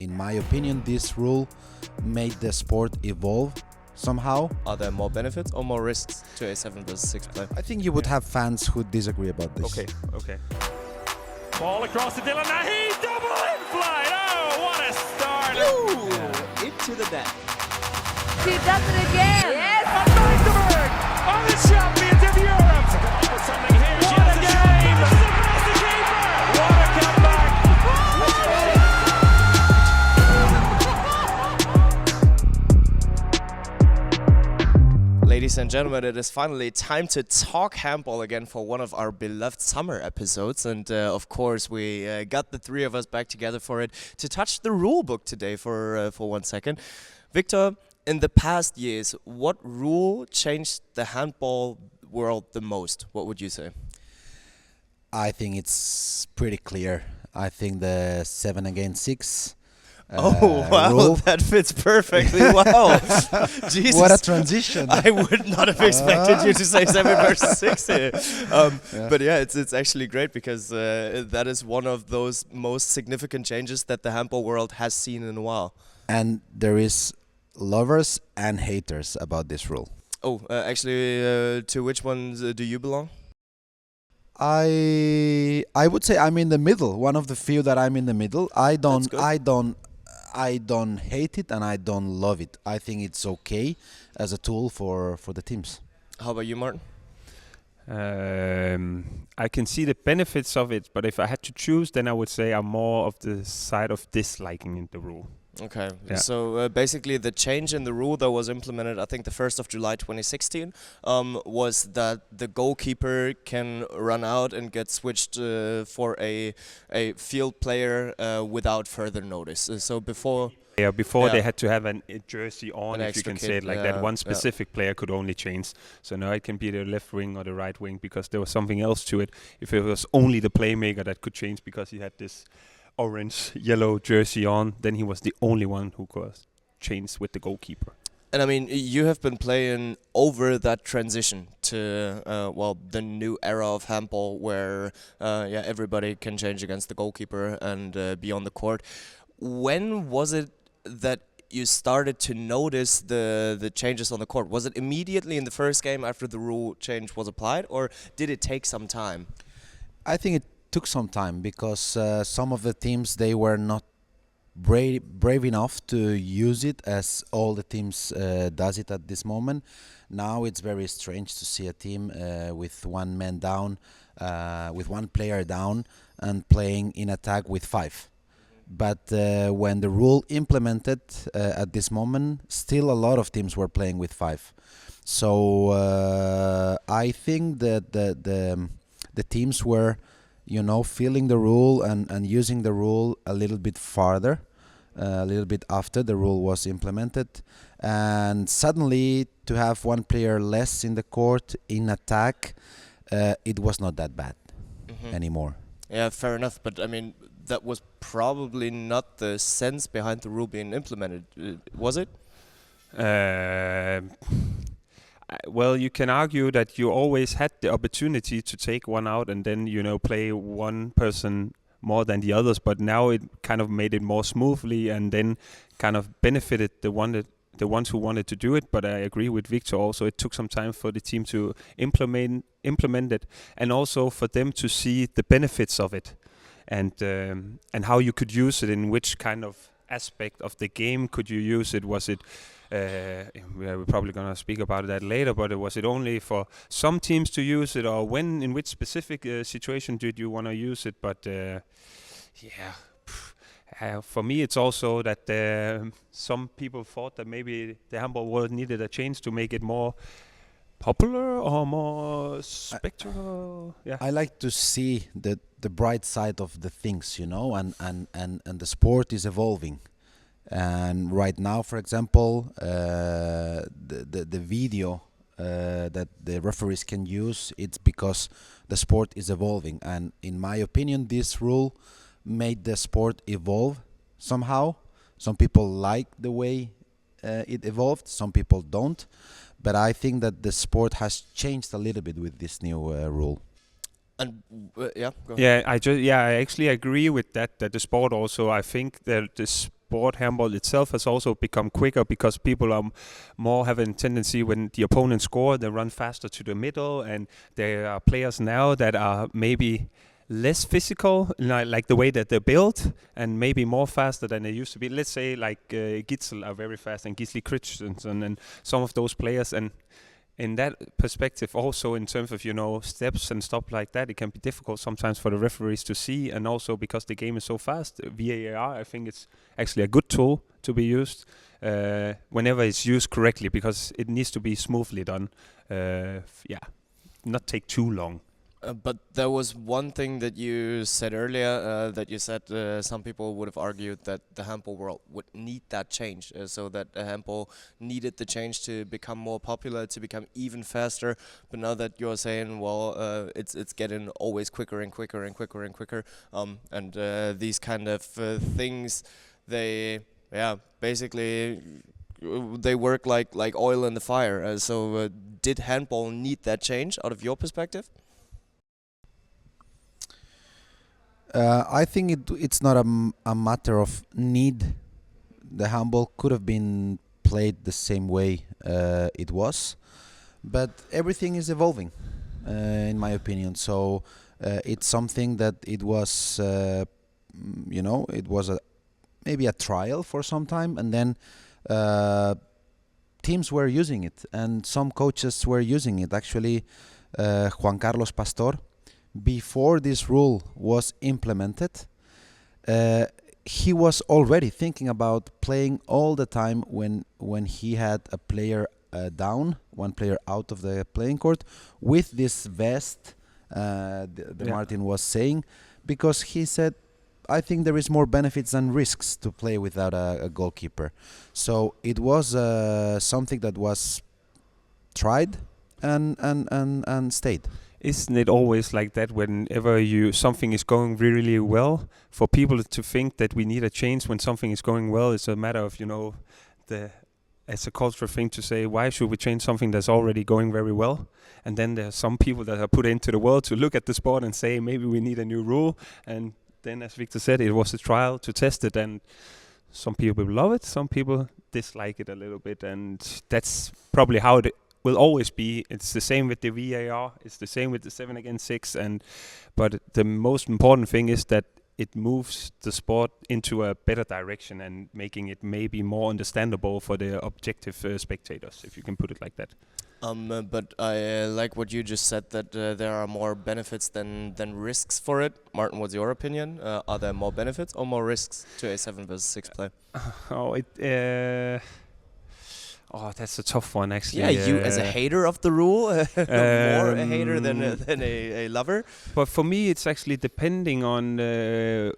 In my opinion, this rule made the sport evolve somehow. Are there more benefits or more risks to a 7 versus 6 play? I think you would have fans who disagree about this. Okay. Ball across to Dylan Nahi, double in flight. Oh, what a start! Into the net. She does it again. Yes. And Magdeburg are the champions of Europe. To come up with something here. She has a game. The keeper. What a comeback! Ladies and gentlemen, it is finally time to talk handball again for one of our beloved summer episodes. And of course, we got the three of us back together for it to touch the rule book today for 1 second. Victor, in the past years, what rule changed the handball world the most? What would you say? I think it's pretty clear. I think the 7 against 6 wow, rule. that fits perfectly well. Jesus. What a transition. I would not have expected you to say 7 versus 6 here. But yeah, it's actually great because that is one of those most significant changes that the handball world has seen in a while. And there is lovers and haters about this rule. Oh, actually, to which ones do you belong? I would say I'm in the middle. One of the few that I'm in the middle. I don't hate it and I don't love it. I think it's okay as a tool for the teams. How about you, Martin? I can see the benefits of it, but if I had to choose, then I would say I'm more of the side of disliking the rule. Okay, Yeah. so basically the change in the rule that was implemented, I think the 1st of July 2016, was that the goalkeeper can run out and get switched for a field player without further notice. So before... Before they had to have a jersey on, An if you extra can kit, say it like that. One yeah. specific player could only change. So now it can be the left wing or the right wing because there was something else to it. If it was only the playmaker that could change because he had this orange, yellow jersey on, then he was the only one who could change with the goalkeeper. And I mean, you have been playing over that transition to, the new era of handball where, everybody can change against the goalkeeper and be on the court. When was it that you started to notice the changes on the court? Was it immediately in the first game after the rule change was applied, or did it take some time? I think it took some time because some of the teams, they were not brave enough to use it as all the teams does it at this moment. Now it's very strange to see a team with one man down, with one player down and playing in attack with 5. But when the rule implemented at this moment, still a lot of teams were playing with 5. So I think that the teams were, feeling the rule and using the rule a little bit farther, a little bit after the rule was implemented. And suddenly to have one player less in the court in attack, it was not that bad anymore. Yeah, fair enough. But I mean, that was probably not the sense behind the rule being implemented, was it? Well, you can argue that you always had the opportunity to take one out and then, play one person more than the others. But now it kind of made it more smoothly and then kind of benefited the ones who wanted to do it. But I agree with Victor also. It took some time for the team to implement it and also for them to see the benefits of it. And how you could use it, in which kind of aspect of the game could you use it? Was it, we're probably going to speak about that later, but was it only for some teams to use it, or in which specific situation did you want to use it? But for me it's also that some people thought that maybe the handball world needed a change to make it more popular or more spectacular. I like to see the bright side of the things, and the sport is evolving. And right now, for example, the video that the referees can use, it's because the sport is evolving. And in my opinion, this rule made the sport evolve somehow. Some people like the way it evolved, some people don't. But I think that the sport has changed a little bit with this new rule. And go ahead. I actually agree with that. That the sport also, I think that sport handball itself has also become quicker because people are more have a tendency when the opponent score, they run faster to the middle, and there are players now that are maybe less physical, like the way that they're built, and maybe more faster than they used to be. Let's say like Gitzel are very fast, and Gisli Christensen, and some of those players. And in that perspective, also in terms of steps and stuff like that, it can be difficult sometimes for the referees to see, and also because the game is so fast. VAR, I think it's actually a good tool to be used whenever it's used correctly, because it needs to be smoothly done. Not take too long. But there was one thing that you said earlier, that you said some people would have argued that the handball world would need that change, so that the handball needed the change to become more popular, to become even faster. But now that you're saying, well, it's getting always quicker and quicker and quicker and quicker, and these kind of things, they basically they work like oil in the fire. So did handball need that change out of your perspective? I think it's not a matter of need. The handball could have been played the same way it was, but everything is evolving, in my opinion. So it's something that it was, it was maybe a trial for some time, and then teams were using it, and some coaches were using it. Actually, Juan Carlos Pastor, before this rule was implemented, he was already thinking about playing all the time when he had a player down, one player out of the playing court, with this vest Martin was saying, because he said, I think there is more benefits than risks to play without a goalkeeper. So it was something that was tried and stayed. Isn't it always like that whenever something is going really well, for people to think that we need a change when something is going well? It's a matter of, it's a cultural thing to say, why should we change something that's already going very well? And then there are some people that are put into the world to look at the sport and say, maybe we need a new rule. And then, as Victor said, it was a trial to test it, and some people love it, some people dislike it a little bit, and that's probably how it will always be. It's the same with the VAR, it's the same with the 7 against 6, but the most important thing is that it moves the sport into a better direction and making it maybe more understandable for the objective spectators, if you can put it like that. But I like what you just said, that there are more benefits than risks for it. Martin, what's your opinion? Are there more benefits or more risks to a 7 versus 6 play? That's a tough one, actually. Yeah, you as a hater of the rule, more a hater than a lover. But for me, it's actually depending on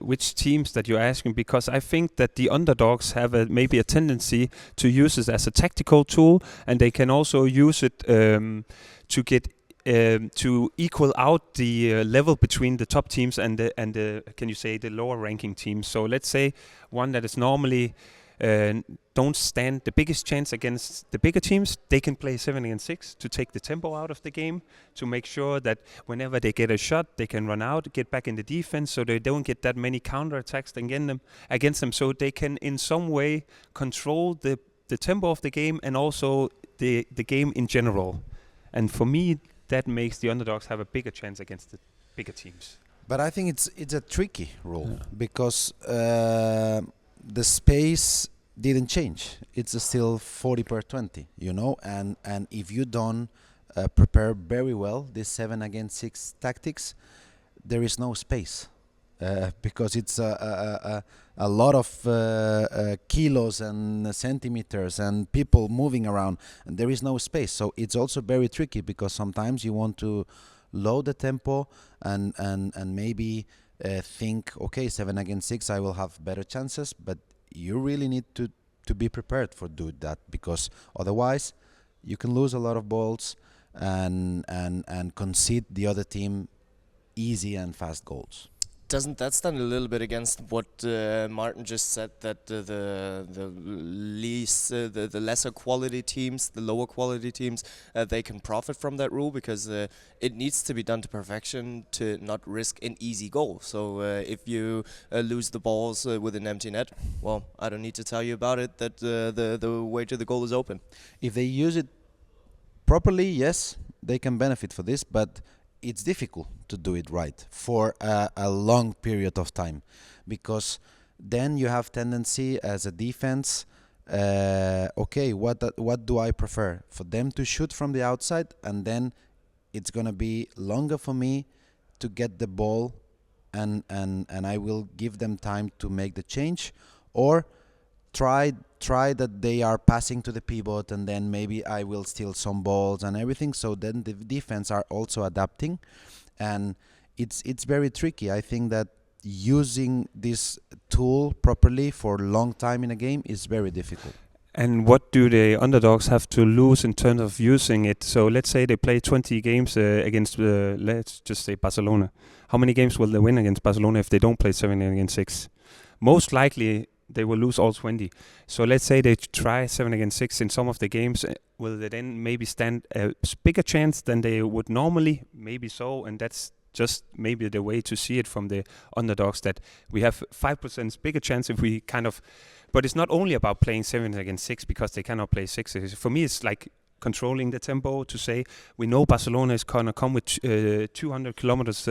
which teams that you're asking, because I think that the underdogs have maybe a tendency to use it as a tactical tool, and they can also use it to get to equal out the level between the top teams and the lower ranking teams. So let's say one that is normally don't stand the biggest chance against the bigger teams, they can play 7 against 6 to take the tempo out of the game, to make sure that whenever they get a shot, they can run out, get back in the defense, so they don't get that many counterattacks against them, so they can in some way control the tempo of the game and also the game in general. And for me, that makes the underdogs have a bigger chance against the bigger teams. But I think it's a tricky rule, because the space didn't change. It's still 40/20, and if you don't prepare very well this 7 against 6 tactics, there is no space, because it's a lot of kilos and centimeters and people moving around, and there is no space. So it's also very tricky, because sometimes you want to load the tempo and maybe think, okay, 7 against 6, I will have better chances, but you really need to be prepared for do that, because otherwise you can lose a lot of balls and concede the other team easy and fast goals. Doesn't that stand a little bit against what Martin just said, that the lesser quality teams, the lower quality teams, they can profit from that rule, because it needs to be done to perfection to not risk an easy goal. So if you lose the balls with an empty net, well, I don't need to tell you about it, that the way to the goal is open. If they use it properly, yes, they can benefit for this, but it's difficult to do it right for a long period of time, because then you have tendency as a defense, okay, what do I prefer? For them to shoot from the outside, and then it's gonna be longer for me to get the ball, and I will give them time to make the change, or try that they are passing to the pivot, and then maybe I will steal some balls and everything. So then the defense are also adapting, and it's very tricky. I think that using this tool properly for a long time in a game is very difficult. And what do the underdogs have to lose in terms of using it? So let's say they play 20 games against, let's just say Barcelona. How many games will they win against Barcelona if they don't play 7 against 6? Most likely they will lose all 20. So let's say they try 7 against 6 in some of the games. Will they then maybe stand a bigger chance than they would normally? Maybe so, and that's just maybe the way to see it from the underdogs, that we have 5% bigger chance if we kind of... But it's not only about playing 7 against 6 because they cannot play 6. For me, it's like controlling the tempo, to say we know Barcelona is going to come with 200 kilometers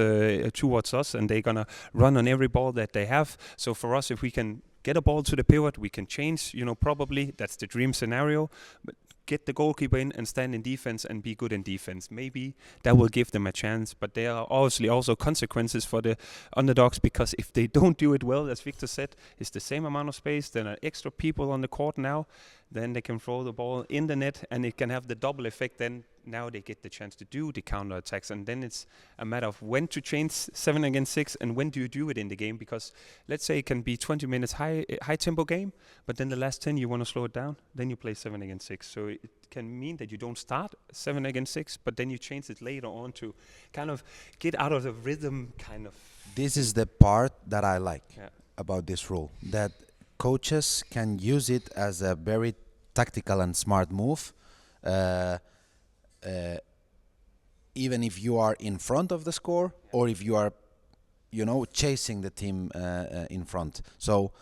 towards us, and they're going to run on every ball that they have. So for us, if we can get a ball to the pivot, we can change, probably that's the dream scenario, but get the goalkeeper in and stand in defense and be good in defense. Maybe that will give them a chance, but there are obviously also consequences for the underdogs, because if they don't do it well, as Victor said, it's the same amount of space, there are extra people on the court now, then they can throw the ball in the net, and it can have the double effect. Then now they get the chance to do the counter attacks, and then it's a matter of when to change 7 against 6 and when do you do it in the game, because let's say it can be 20 minutes high tempo game, but then the last 10 you want to slow it down, then you play 7 against 6. So it can mean that you don't start 7 against 6, but then you change it later on to kind of get out of the rhythm, kind of. This is the part that I like about this rule, that coaches can use it as a very tactical and smart move. Even if you are in front of the score, or if you are, chasing the team in front. So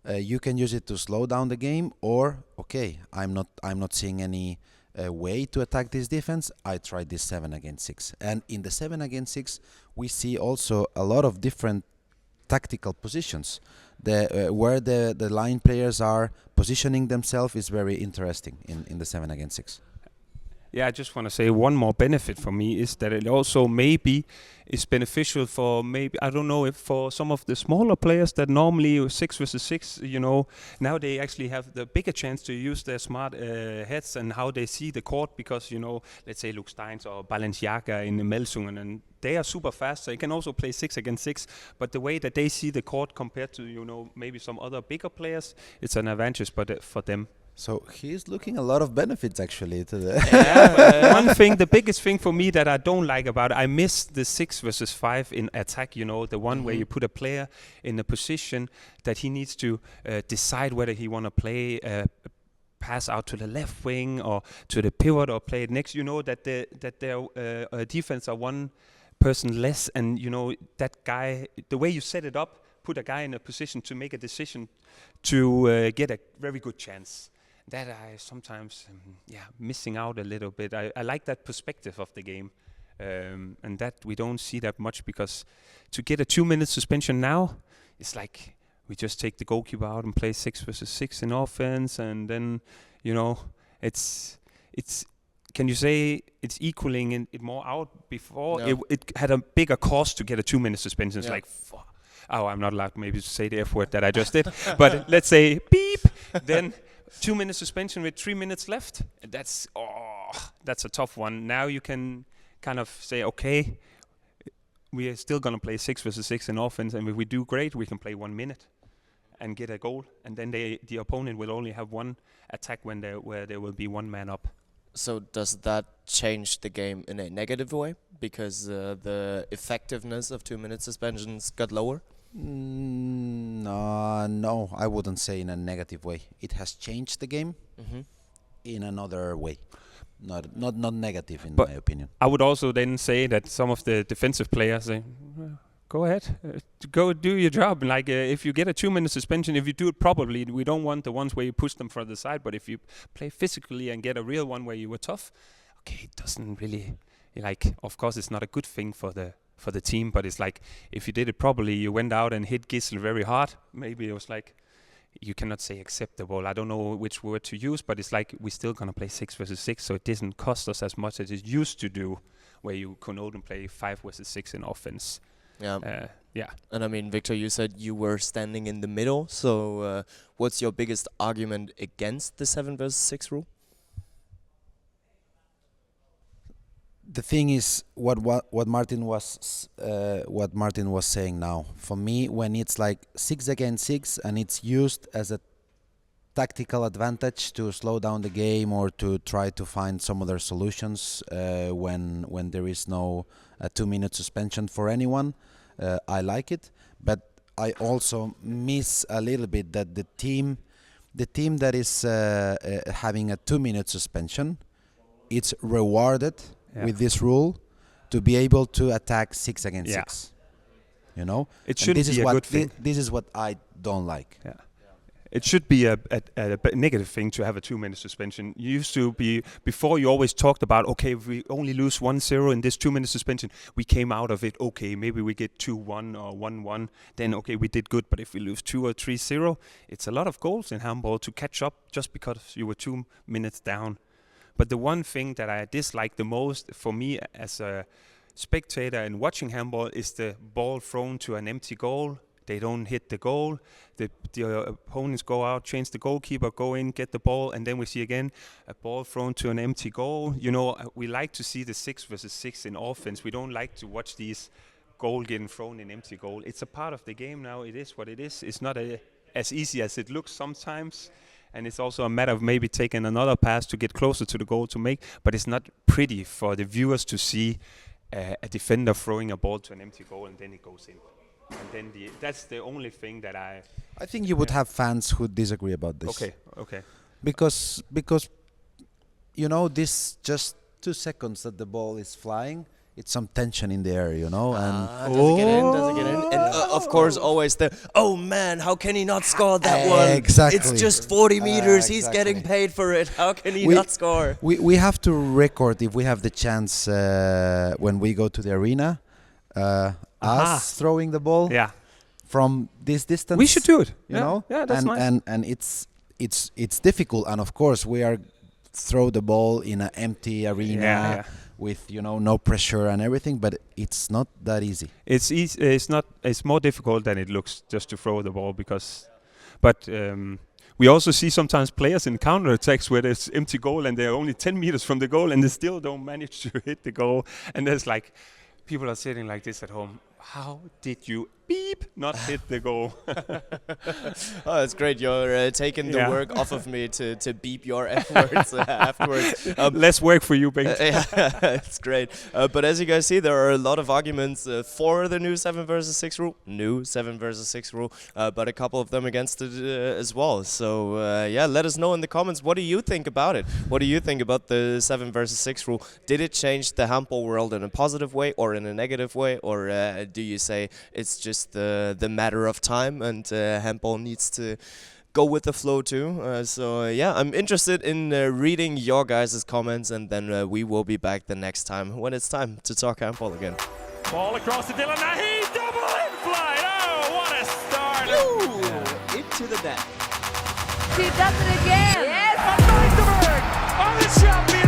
you can use it to slow down the game, or okay, I'm not seeing any way to attack this defense. I tried this 7 against 6, and in the 7 against 6 we see also a lot of different tactical positions. Where the line players are positioning themselves is very interesting in the 7 against 6. Yeah, I just want to say one more benefit for me is that it also maybe is beneficial for, maybe, I don't know, if for some of the smaller players that normally 6 versus 6, now they actually have the bigger chance to use their smart heads and how they see the court, because, let's say Luke Steins or Balenciaga in Melsungen, and they are super fast, so they can also play 6 against 6, but the way that they see the court compared to, maybe some other bigger players, it's an advantage for them. So he's looking a lot of benefits actually to the. One thing, the biggest thing for me that I don't like about it, I miss the 6 versus 5 in attack. The one where you put a player in a position that he needs to decide whether he want to play. Pass out to the left wing or to the pivot or play it next. That their defense are one person less, and that guy. The way you set it up, put a guy in a position to make a decision to get a very good chance. That I sometimes, missing out a little bit. I like that perspective of the game, and that we don't see that much, because to get a 2-minute suspension now, it's like we just take the goalkeeper out and play 6 versus 6 in offense, and then it's. Can you say it's equaling it more out? Before it had a bigger cost to get a 2-minute suspension. It's like, oh, I'm not allowed maybe to say the F word that I just did, but let's say beep, then 2-minute suspension with 3 minutes left. That's a tough one. Now you can kind of say, okay, we are still going to play 6 versus 6 in offense, and if we do great, we can play 1 minute and get a goal, and then the opponent will only have one attack where there will be one man up. So does that change the game in a negative way because the effectiveness of 2 minute suspensions got lower? No, I wouldn't say in a negative way. It has changed the game in another way. Not negative in But my opinion. I would also then say that some of the defensive players say, "Well, go ahead, go do your job. Like if you get a 2 minute suspension, if you do it properly, we don't want the ones where you push them from the side. But if you play physically and get a real one where you were tough, okay, it doesn't really like. Of course, it's not a good thing for the team, but it's like if you did it properly, you went out and hit Gisel very hard. Maybe it was like. You cannot say acceptable. I don't know which word to use, but it's like we're still gonna play 6 versus 6, so it doesn't cost us as much as it used to do, where you can only play 5 versus 6 in offense. Yeah. And I mean, Victor, you said you were standing in the middle. So what's your biggest argument against the 7 versus 6 rule? The thing is, what Martin was saying now. For me, when it's like 6 against 6 and it's used as a tactical advantage to slow down the game or to try to find some other solutions when there is no 2 minute suspension for anyone, I like it. But I also miss a little bit that the team that is having a 2 minute suspension, it's rewarded with this rule to be able to attack 6 against 6. You know, it should be a good thing. This is what I don't like. Yeah. It should be a negative thing to have a 2 minute suspension. You used to be, before you always talked about, okay, if we only lose 1-0 in this 2 minute suspension, we came out of it, okay, maybe we get 2-1 or 1-1, then okay, we did good. But if we lose 2 or 3-0, it's a lot of goals in handball to catch up just because you were 2 minutes down. But the one thing that I dislike the most for me as a spectator and watching handball is the ball thrown to an empty goal. They don't hit the goal. The opponents go out, change the goalkeeper, go in, get the ball, and then we see again a ball thrown to an empty goal. You know, we like to see the 6 versus 6 in offense. We don't like to watch these goal getting thrown in empty goal. It's a part of the game now. It is what it is. It's not as easy as it looks sometimes. And it's also a matter of maybe taking another pass to get closer to the goal to make. But it's not pretty for the viewers to see a defender throwing a ball to an empty goal and then it goes in. And then that's the only thing that I think you would have fans who disagree about this. Okay. Because you know, this just 2 seconds that the ball is flying, it's some tension in the air, you know. And does it get in? And of course, always oh man, how can he not score that one? Exactly. It's just 40 meters. He's getting paid for it. How can he not score? We have to record, if we have the chance, when we go to the arena, us throwing the ball from this distance. We should do it. You know? Yeah, that's nice. And it's difficult. And of course, we are throw the ball in an empty arena with, you know, no pressure and everything. But it's not that easy. It's easy. It's not. It's more difficult than it looks just to throw the ball but. We also see sometimes players in counter-attacks where there's empty goal and they're only 10 meters from the goal and they still don't manage to hit the goal. And there's like, people are sitting like this at home. How did you not hit the goal? Oh, that's great. You're taking the work off of me to beep your F words afterwards. Less work for you, Bengt. Yeah, it's great. But as you guys see, there are a lot of arguments for the new 7 versus 6 rule. But a couple of them against it as well. So let us know in the comments. What do you think about it? What do you think about the 7 versus 6 rule? Did it change the handball world in a positive way or in a negative way? Or do you say it's just the matter of time and handball needs to go with the flow too? I'm interested in reading your guys' comments, and then we will be back the next time when it's time to talk handball again. Ball across to Dylan Nahi, double in flight. Oh, what a start! Ooh, into the net. She does it again. Yes. Van Dijvenberg on the champion